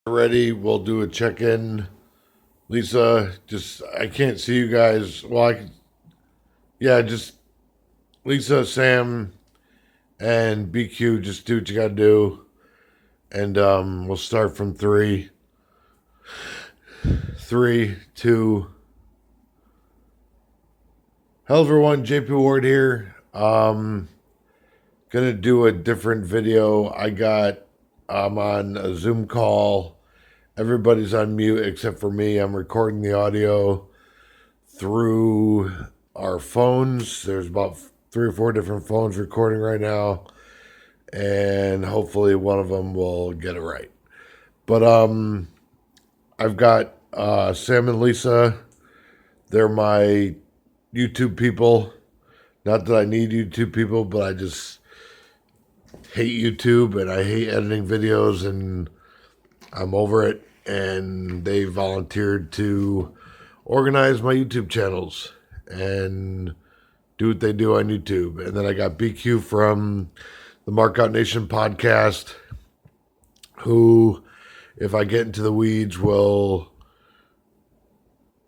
Ready, we'll do a check-in. Lisa, I can't see you guys. Yeah, just Lisa, Sam, and BQ, just do what you gotta do. And we'll start from three. Three, two. Hello everyone, JP Ward here. Gonna do a different video. I'm on a Zoom call. Everybody's on mute except for me. I'm recording the audio through our phones. There's about 3 or 4 different phones recording right now, and hopefully one of them will get it right. But I've got Sam and Lisa. They're my YouTube people. Not that I need YouTube people, but I just hate YouTube and I hate editing videos, and I'm over it. And they volunteered to organize my YouTube channels and do what they do on YouTube. And then I got BQ from the Markout Nation podcast, who, if I get into the weeds, will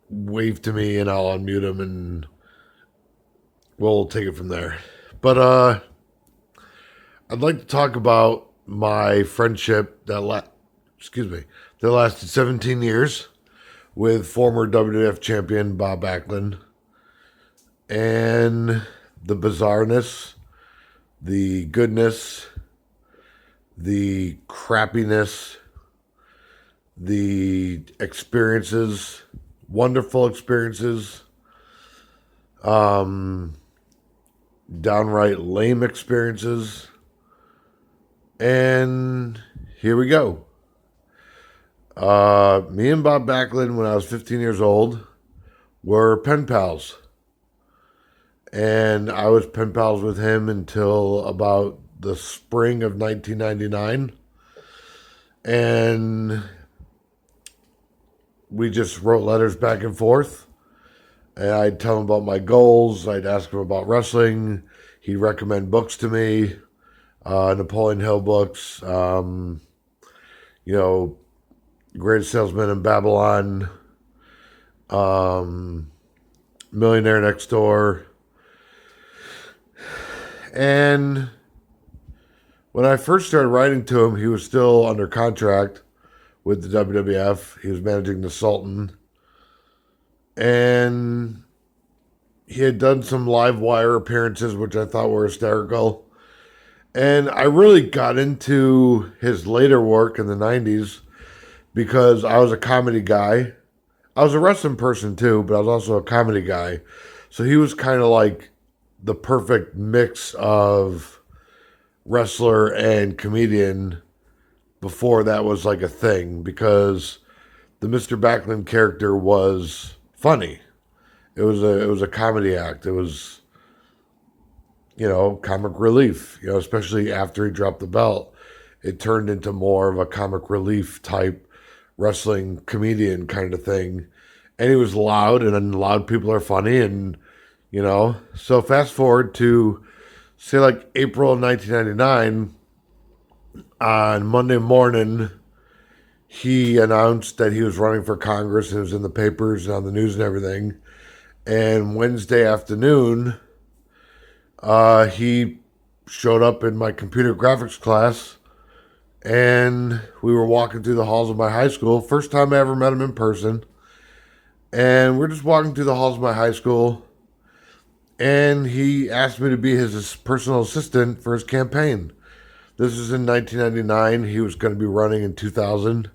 wave to me and I'll unmute him and we'll take it from there. But I'd like to talk about my friendship that lasted 17 years with former WWF champion Bob Backlund, and the bizarreness, the goodness, the crappiness, the experiences, wonderful experiences, downright lame experiences, and here we go. Me and Bob Backlund, when I was 15 years old, were pen pals. And I was pen pals with him until about the spring of 1999. And we just wrote letters back and forth. And I'd tell him about my goals. I'd ask him about wrestling. He'd recommend books to me. Napoleon Hill books. Greatest Salesman in Babylon, Millionaire Next Door. And when I first started writing to him, he was still under contract with the WWF. He was managing the Sultan. And he had done some live wire appearances, which I thought were hysterical. And I really got into his later work in the 90s because I was a comedy guy. I was a wrestling person too, but I was also a comedy guy. So he was kind of like the perfect mix of wrestler and comedian before that was like a thing, because the Mr. Backlund character was funny. It was a comedy act. It was, comic relief, especially after he dropped the belt. It turned into more of a comic relief type wrestling comedian kind of thing. And he was loud, and loud people are funny. And, so fast forward to, say, like April of 1999, on Monday morning, he announced that he was running for Congress, and it was in the papers and on the news and everything. And Wednesday afternoon, he showed up in my computer graphics class, and we were walking through the halls of my high school. First time I ever met him in person. And we're just walking through the halls of my high school, and he asked me to be his personal assistant for his campaign. This was in 1999. He was going to be running in 2000.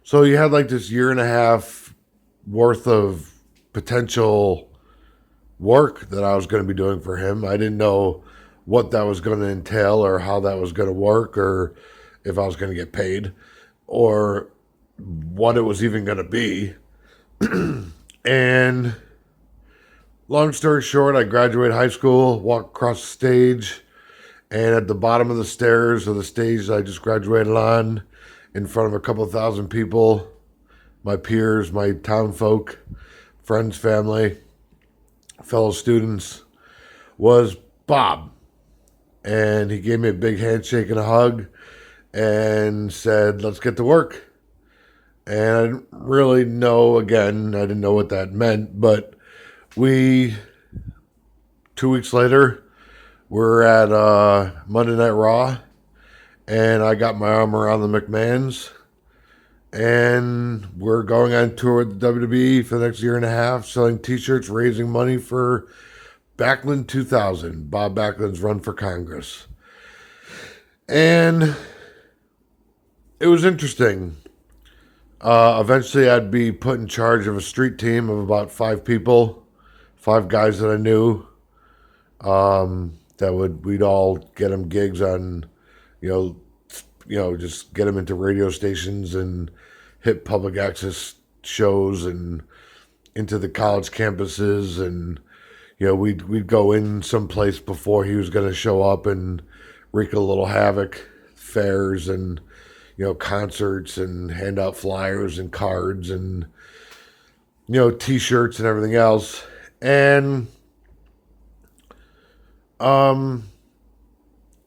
So he had like this year and a half worth of potential work that I was going to be doing for him. I didn't know what that was going to entail or how that was going to work, or if I was going to get paid, or what it was even going to be. And long story short, I graduated high school, walked across the stage, and at the bottom of the stairs of the stage I just graduated on, in front of a couple thousand people, my peers, my town folk, friends, family, fellow students, was Bob. And he gave me a big handshake and a hug and said, "Let's get to work." And I didn't really know, again, I didn't know what that meant, but we, 2 weeks later, we're at Monday Night Raw, and I got my arm around the McMahons, and we're going on tour with the WWE for the next year and a half, selling t-shirts, raising money for Backlund 2000, Bob Backlund's run for Congress. And it was interesting. Eventually, I'd be put in charge of a street team of about 5 people, 5 guys that I knew. We'd all get them gigs on, you know, just get them into radio stations and hit public access shows and into the college campuses, and we'd go in someplace before he was going to show up and wreak a little havoc, fairs and concerts, and hand out flyers and cards and t-shirts and everything else. And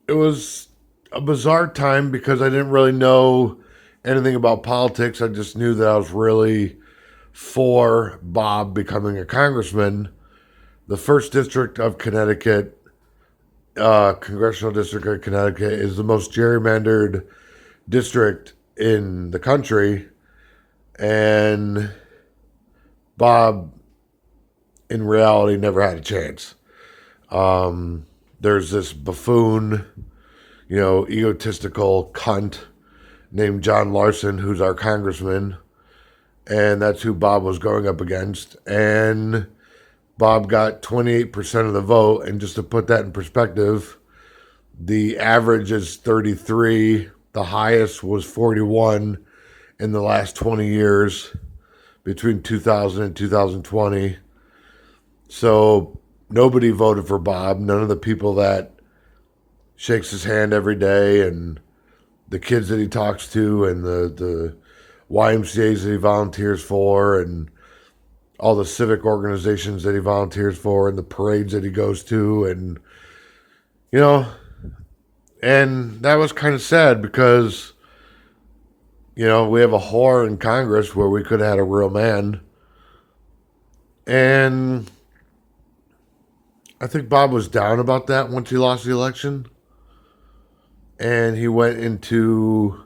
it was a bizarre time because I didn't really know anything about politics. I just knew that I was really for Bob becoming a congressman. The first district of Connecticut, congressional district of Connecticut, is the most gerrymandered district in the country, and Bob, in reality, never had a chance. There's this buffoon, egotistical cunt named John Larson, who's our congressman, and that's who Bob was going up against. And Bob got 28% of the vote, and just to put that in perspective, the average is 33. The highest was 41 in the last 20 years, between 2000 and 2020. So nobody voted for Bob. None of the people that shakes his hand every day, and the kids that he talks to, and the YMCAs that he volunteers for, and all the civic organizations that he volunteers for, and the parades that he goes to, and and that was kind of sad because we have a whore in Congress where we could have had a real man. And I think Bob was down about that once he lost the election, and he went into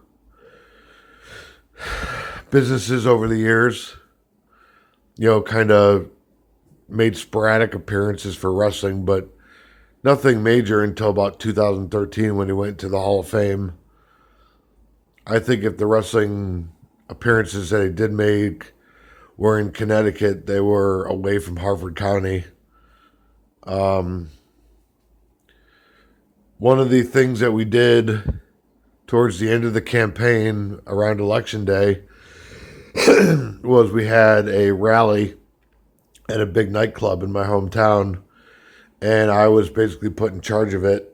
businesses over the years, kind of made sporadic appearances for wrestling, but nothing major until about 2013 when he went to the Hall of Fame. I think if the wrestling appearances that he did make were in Connecticut, they were away from Harford County. One of the things that we did towards the end of the campaign around Election Day was we had a rally at a big nightclub in my hometown, and I was basically put in charge of it.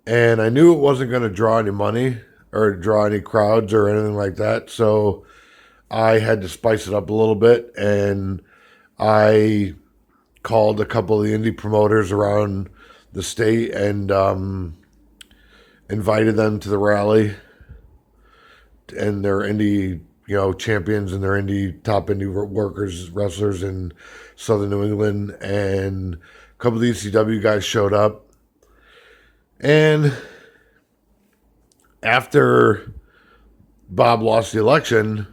And I knew it wasn't going to draw any money or draw any crowds or anything like that, so I had to spice it up a little bit, and I called a couple of the indie promoters around the state and invited them to the rally, and their indie champions and their top indie workers, wrestlers in Southern New England, and a couple of the ECW guys showed up. And after Bob lost the election,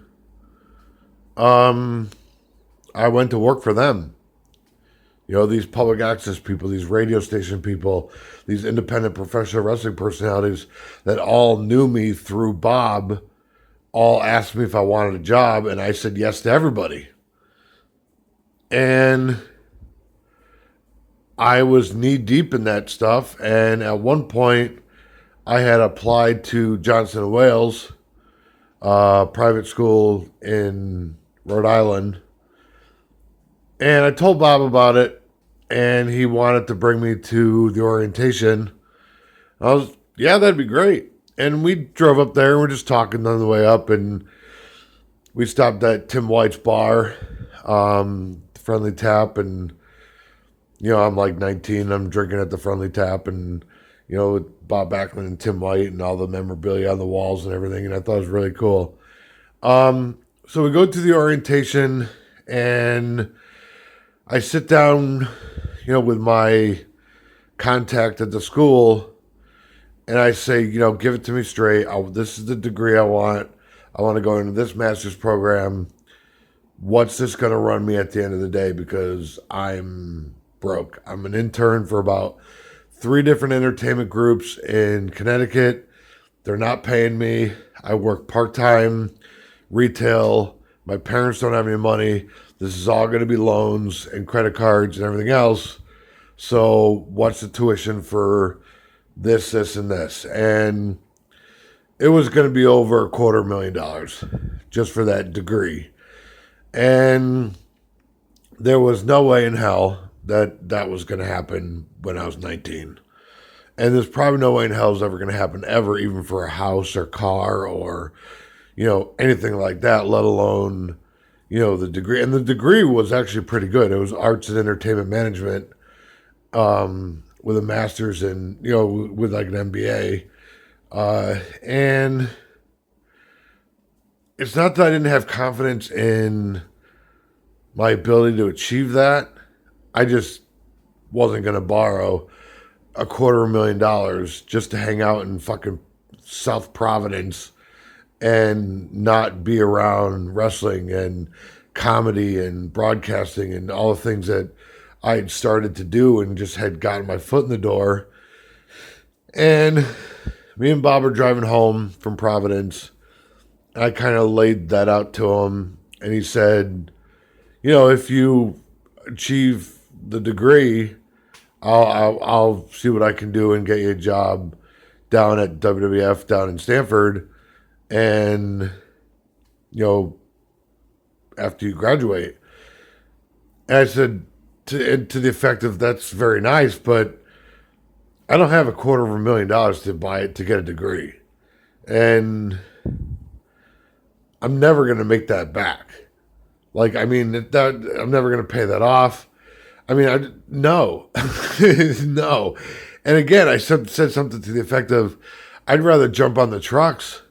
I went to work for them. These public access people, these radio station people, these independent professional wrestling personalities that all knew me through Bob, all asked me if I wanted a job, and I said yes to everybody. And I was knee deep in that stuff, and at one point I had applied to Johnson & Wales, private school in Rhode Island, and I told Bob about it, and he wanted to bring me to the orientation. Yeah, that'd be great. And we drove up there, and we're just talking on the way up, and we stopped at Tim White's bar, Friendly Tap, and, I'm like 19, I'm drinking at the Friendly Tap, and, with Bob Backlund and Tim White and all the memorabilia on the walls and everything, and I thought it was really cool. So we go to the orientation, and I sit down, with my contact at the school, and I say, give it to me straight. This is the degree I want. I want to go into this master's program. What's this going to run me at the end of the day? Because I'm broke. I'm an intern for about 3 different entertainment groups in Connecticut. They're not paying me. I work part-time, retail. My parents don't have any money. This is all going to be loans and credit cards and everything else. So what's the tuition for this, and this? And it was going to be over $250,000 just for that degree. And there was no way in hell that was going to happen when I was 19. And there's probably no way in hell it's ever going to happen ever, even for a house or car or, anything like that, let alone, the degree. And the degree was actually pretty good. It was arts and entertainment management with a master's in, with like an MBA. And it's not that I didn't have confidence in my ability to achieve that. I just wasn't going to borrow $250,000 just to hang out in fucking South Providence and not be around wrestling and comedy and broadcasting and all the things that I had started to do and just had gotten my foot in the door. And me and Bob are driving home from Providence. I kind of laid that out to him, and he said, if you achieve the degree, I'll see what I can do and get you a job down at WWF down in Stanford, and after you graduate. And I said to the effect of, that's very nice, but I don't have $250,000 to buy it to get a degree, and I'm never going to make that back. Like, I mean, I'm never going to pay that off. I mean, no. No. And again, I said something to the effect of, I'd rather jump on the trucks.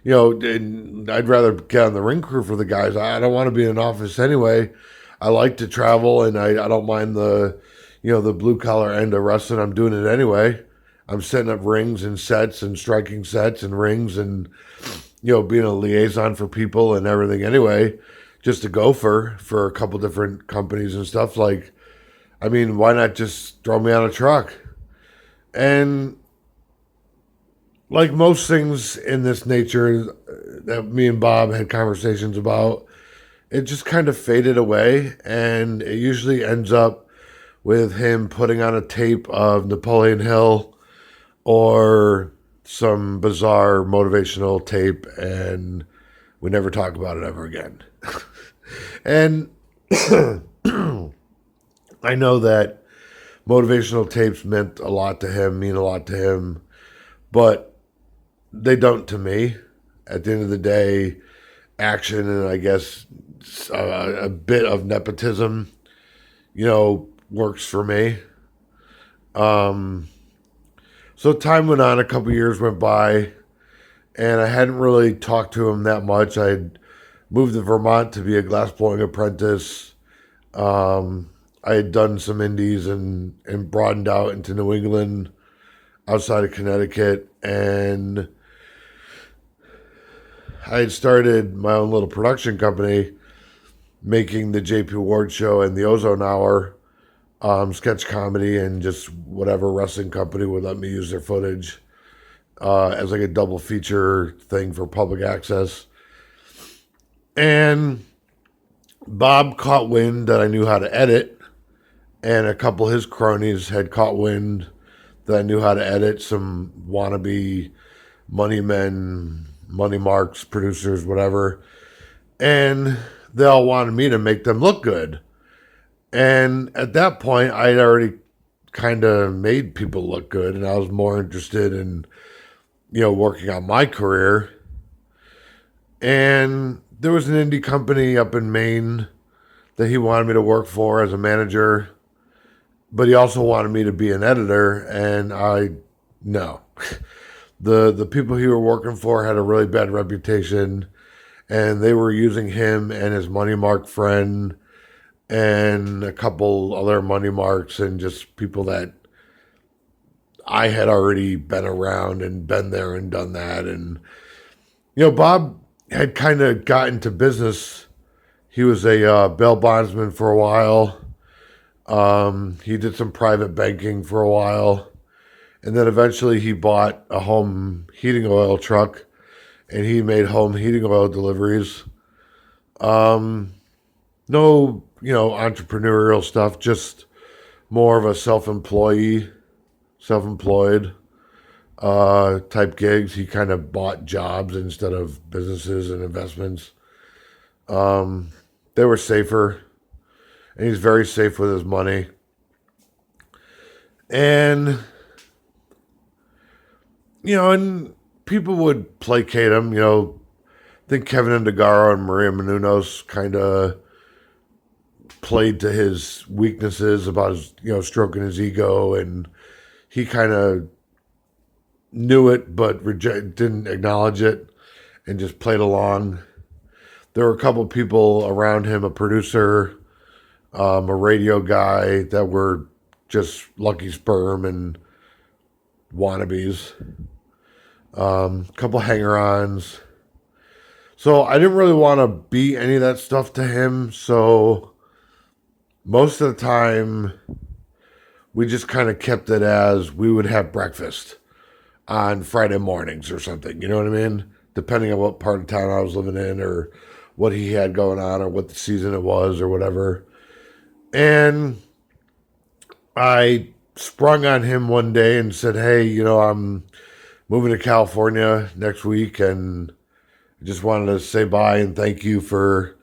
And I'd rather get on the ring crew for the guys. I don't want to be in an office anyway. I like to travel, and I don't mind the blue collar end of wrestling. I'm doing it anyway. I'm setting up rings and sets and striking sets and rings and, being a liaison for people and everything anyway, just a gopher for a couple different companies and stuff. Like, I mean, why not just throw me on a truck? And like most things in this nature that me and Bob had conversations about, it just kind of faded away, and it usually ends up with him putting on a tape of Napoleon Hill or some bizarre motivational tape, and we never talk about it ever again. And I know that motivational tapes mean a lot to him, but they don't to me. At the end of the day, action and I guess a bit of nepotism, works for me. So time went on, a couple years went by, and I hadn't really talked to him that much. I'd moved to Vermont to be a glassblowing apprentice. I had done some indies and broadened out into New England, outside of Connecticut, and I had started my own little production company, making the JP Ward Show and the Ozone Hour, sketch comedy, and just whatever wrestling company would let me use their footage as like a double feature thing for public access. And Bob caught wind that I knew how to edit, and a couple of his cronies had caught wind that I knew how to edit, some wannabe money men, money marks, producers, whatever. And they all wanted me to make them look good. And at that point, I'd already kind of made people look good, and I was more interested in, working on my career. And there was an indie company up in Maine that he wanted me to work for as a manager, but he also wanted me to be an editor, and no. The people he were working for had a really bad reputation, and they were using him and his money mark friend and a couple other money marks and just people that I had already been around and been there and done that. And, Bob had kind of got into business. He was a bail bondsman for a while. He did some private banking for a while. And then eventually he bought a home heating oil truck and he made home heating oil deliveries. No, entrepreneurial stuff, just more of a self-employed type gigs. He kind of bought jobs instead of businesses and investments. They were safer, and he's very safe with his money. And, and people would placate him, I think Kevin Indegaro and Maria Menounos kind of played to his weaknesses about his, stroking his ego, and he kind of knew it but didn't acknowledge it and just played along. There were a couple people around him, a producer, a radio guy, that were just lucky sperm and wannabes. A couple hanger-ons. So I didn't really want to be any of that stuff to him. So most of the time, we just kind of kept it as we would have breakfast on Friday mornings or something. You know what I mean? Depending on what part of town I was living in or what he had going on or what the season it was or whatever. And I sprung on him one day and said, hey, I'm moving to California next week and I just wanted to say bye and thank you for,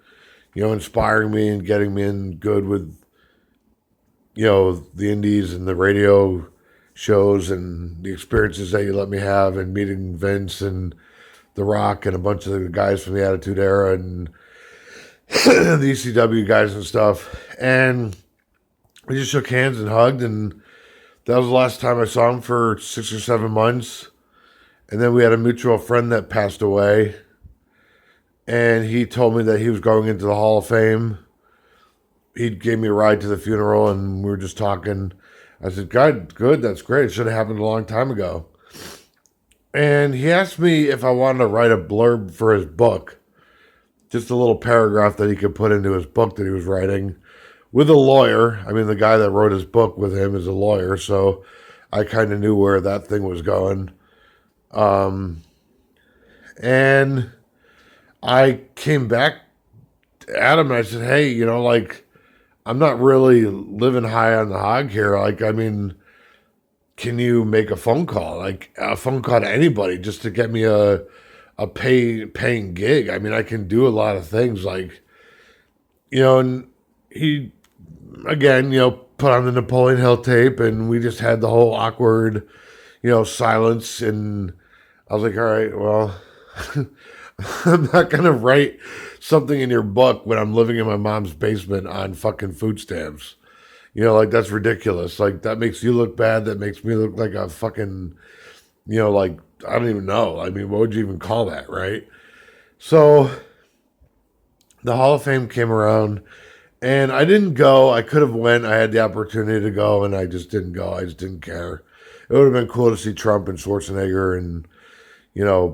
inspiring me and getting me in good with, the indies and the radio shows and the experiences that you let me have and meeting Vince and The Rock and a bunch of the guys from the Attitude Era and the ECW guys and stuff. And we just shook hands and hugged, and that was the last time I saw him for 6 or 7 months. And then we had a mutual friend that passed away, and he told me that he was going into the Hall of Fame. He gave me a ride to the funeral, and we were just talking. I said, God, good, that's great. It should have happened a long time ago. And he asked me if I wanted to write a blurb for his book, just a little paragraph that he could put into his book that he was writing with a lawyer. I mean, the guy that wrote his book with him is a lawyer, so I kind of knew where that thing was going. And I came back at him and I said, hey, I'm not really living high on the hog here. Can you make a phone call? A phone call to anybody just to get me a paying gig. I can do a lot of things and he, again, put on the Napoleon Hill tape and we just had the whole awkward, silence. And I was like, all right, well, I'm not going to write something in your book when I'm living in my mom's basement on fucking food stamps. That's ridiculous. That makes you look bad. That makes me look like a fucking, I don't even know. What would you even call that, right? So the Hall of Fame came around and I didn't go. I could have went. I had the opportunity to go and I just didn't go. I just didn't care. It would have been cool to see Trump and Schwarzenegger and,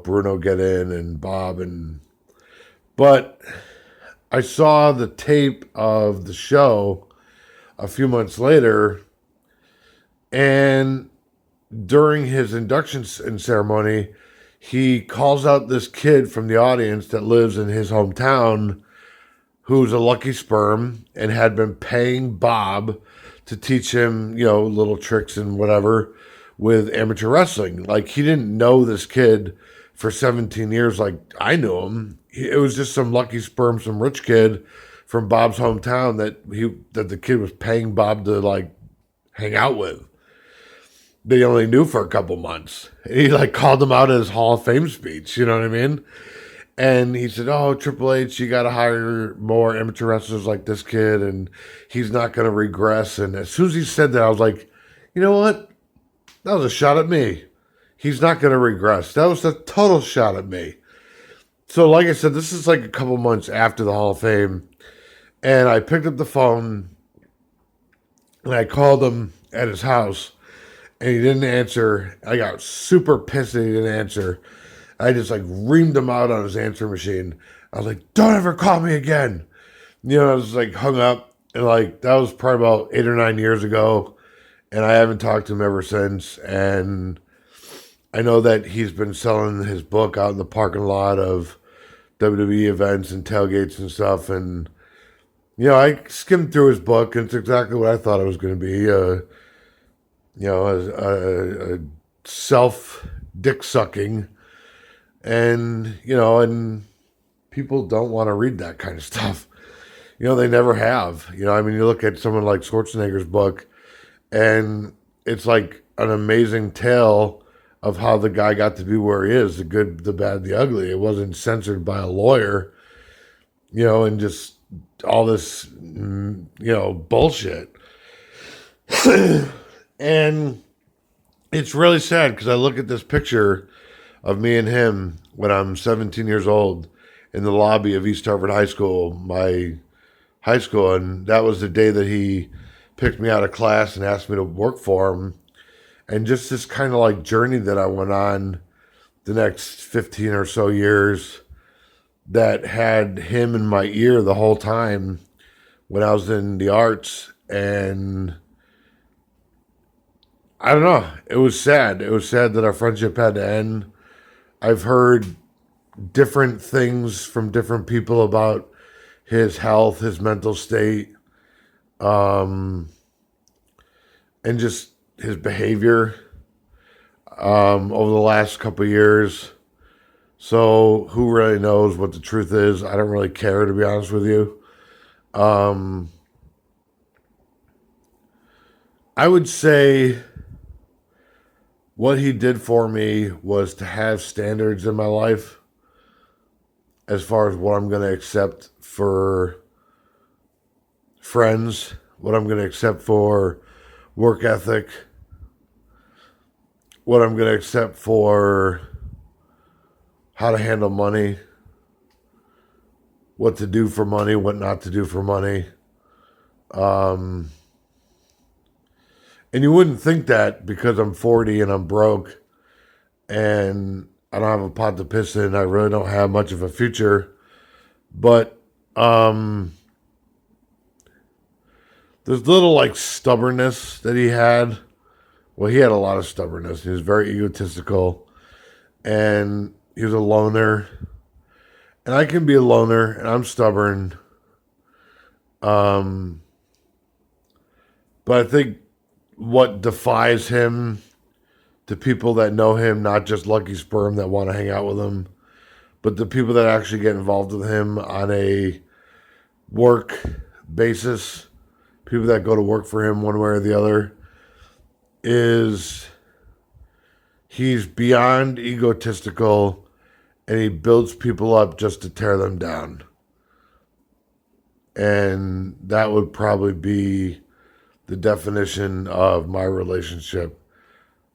Bruno get in and Bob but I saw the tape of the show a few months later, and during his induction ceremony, he calls out this kid from the audience that lives in his hometown who's a lucky sperm and had been paying Bob to teach him, little tricks and whatever with amateur wrestling. He didn't know this kid for 17 years like I knew him. It was just some lucky sperm, some rich kid from Bob's hometown that the kid was paying Bob to hang out with. They only knew for a couple months. He called him out at his Hall of Fame speech, you know what I mean? And he said, oh, Triple H, you got to hire more amateur wrestlers like this kid and he's not going to regress. And as soon as he said that, I was like, you know what? That was a shot at me. He's not going to regress. That was a total shot at me. So, like I said, this is like a couple months after the Hall of Fame, and I picked up the phone and I called him at his house, and he didn't answer. I got super pissed that he didn't answer. I just like reamed him out on his answer machine. I was like, "Don't ever call me again." I was like hung up, and like that was probably about 8 or 9 years ago, and I haven't talked to him ever since. And I know that he's been selling his book out in the parking lot of WWE events and tailgates and stuff. And I skimmed through his book, and it's exactly what I thought it was going to be. A self dick sucking, and people don't want to read that kind of stuff. They never have. I mean, you look at someone like Schwarzenegger's book, and it's like an amazing tale of how the guy got to be where he is, the good, the bad, the ugly. It wasn't censored by a lawyer, and just all this, bullshit. And it's really sad because I look at this picture of me and him when I'm 17 years old in the lobby of East Hartford High School, my high school, and that was the day that he picked me out of class and asked me to work for him. And just this kind of like journey that I went on the next 15 or so years that had him in my ear the whole time when I was in the arts. And I don't know, it was sad. It was sad that our friendship had to end. I've heard different things from different people about his health, his mental state, and just his behavior over the last couple of years. So who really knows what the truth is? I don't really care, to be honest with you. I would say what he did for me was to have standards in my life as far as what I'm going to accept for friends, what I'm going to accept for work ethic, what I'm going to accept for how to handle money, what to do for money, what not to do for money. And you wouldn't think that because I'm 40 and I'm broke and I don't have a pot to piss in. I really don't have much of a future. But there's little like stubbornness that he had. Well, he had a lot of stubbornness. He was very egotistical and he was a loner. And I can be a loner and I'm stubborn. But I think what defies him to people that know him, not just lucky sperm that want to hang out with him, but the people that actually get involved with him on a work basis, people that go to work for him one way or the other, is he's beyond egotistical and he builds people up just to tear them down. And that would probably be the definition of my relationship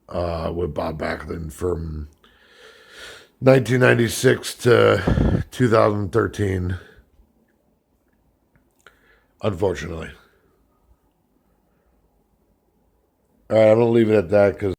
with Bob Backlund from 1996 to 2013, unfortunately. All right, I'm going to leave it at that because